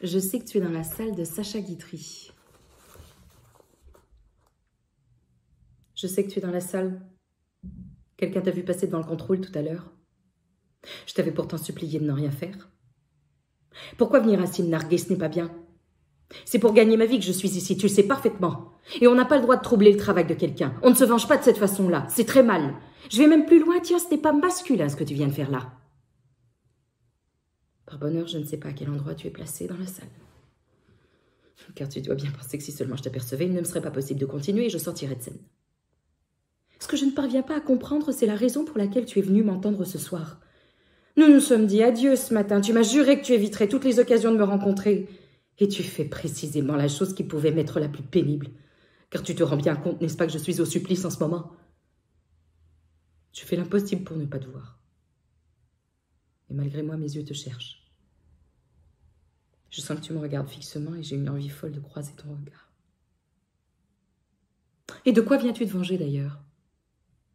Je sais que tu es dans la salle de Sacha Guitry. Je sais que tu es dans la salle. Quelqu'un t'a vu passer devant le contrôle tout à l'heure. Je t'avais pourtant supplié de ne rien faire. Pourquoi venir ainsi me narguer, ce n'est pas bien. C'est pour gagner ma vie que je suis ici, tu le sais parfaitement. Et on n'a pas le droit de troubler le travail de quelqu'un. On ne se venge pas de cette façon-là, c'est très mal. Je vais même plus loin, tiens, ce n'est pas masculin ce que tu viens de faire là. Par bonheur, je ne sais pas à quel endroit tu es placé dans la salle. Car tu dois bien penser que si seulement je t'apercevais, il ne me serait pas possible de continuer et je sortirais de scène. Ce que je ne parviens pas à comprendre, c'est la raison pour laquelle tu es venu m'entendre ce soir. Nous nous sommes dit adieu ce matin, tu m'as juré que tu éviterais toutes les occasions de me rencontrer. Et tu fais précisément la chose qui pouvait m'être la plus pénible. Car tu te rends bien compte, n'est-ce pas, que je suis au supplice en ce moment? Je fais l'impossible pour ne pas te voir. Et malgré moi, mes yeux te cherchent. Je sens que tu me regardes fixement et j'ai une envie folle de croiser ton regard. Et de quoi viens-tu te venger d'ailleurs?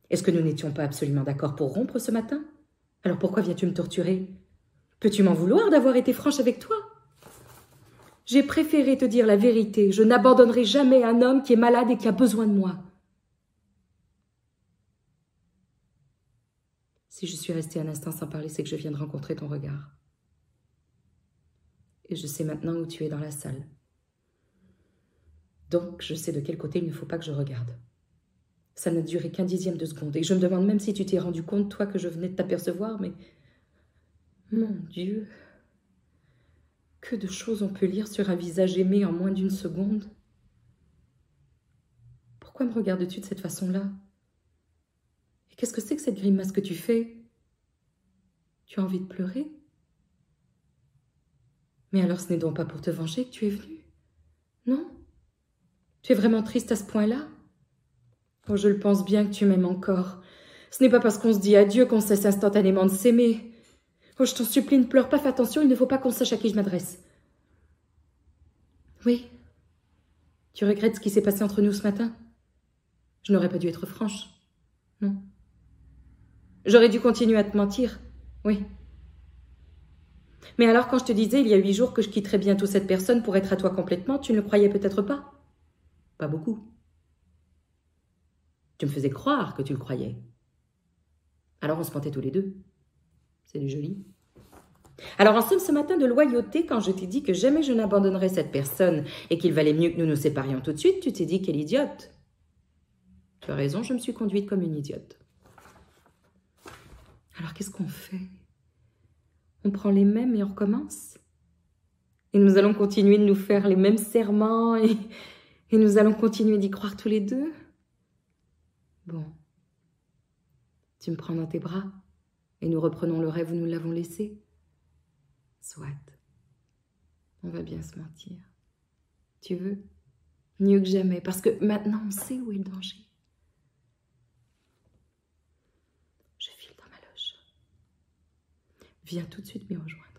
Est-ce que nous n'étions pas absolument d'accord pour rompre ce matin? Alors pourquoi viens-tu me torturer? Peux-tu m'en vouloir d'avoir été franche avec toi? J'ai préféré te dire la vérité. Je n'abandonnerai jamais un homme qui est malade et qui a besoin de moi. Si je suis restée un instant sans parler, c'est que je viens de rencontrer ton regard. Et je sais maintenant où tu es dans la salle. Donc, je sais de quel côté il ne faut pas que je regarde. Ça n'a duré qu'un dixième de seconde. Et je me demande même si tu t'es rendu compte, toi, que je venais de t'apercevoir, mais... Mon Dieu! Que de choses on peut lire sur un visage aimé en moins d'une seconde. Pourquoi me regardes-tu de cette façon-là? Et qu'est-ce que c'est que cette grimace que tu fais? Tu as envie de pleurer? Mais alors ce n'est donc pas pour te venger que tu es venu? Non? Tu es vraiment triste à ce point-là? Oh, je le pense bien que tu m'aimes encore. Ce n'est pas parce qu'on se dit adieu qu'on cesse instantanément de s'aimer. Oh, je t'en supplie, ne pleure pas, fais attention, il ne faut pas qu'on sache à qui je m'adresse. Oui. Tu regrettes ce qui s'est passé entre nous ce matin? Je n'aurais pas dû être franche. Non. J'aurais dû continuer à te mentir. Oui. Mais alors, quand je te disais il y a 8 jours que je quitterais bientôt cette personne pour être à toi complètement, tu ne le croyais peut-être pas? Pas beaucoup. Tu me faisais croire que tu le croyais. Alors on se mentait tous les deux. C'est du joli. Alors en somme, ce matin de loyauté, quand je t'ai dit que jamais je n'abandonnerais cette personne et qu'il valait mieux que nous nous séparions tout de suite, tu t'es dit quelle idiote. Tu as raison, je me suis conduite comme une idiote. Alors qu'est-ce qu'on fait? On prend les mêmes et on recommence? Et nous allons continuer de nous faire les mêmes serments et nous allons continuer d'y croire tous les deux? Bon. Tu me prends dans tes bras et nous reprenons le rêve où nous l'avons laissé? Soit. On va bien se mentir. Tu veux? Mieux que jamais, parce que maintenant on sait où est le danger. Je file dans ma loge. Viens tout de suite m'y rejoindre.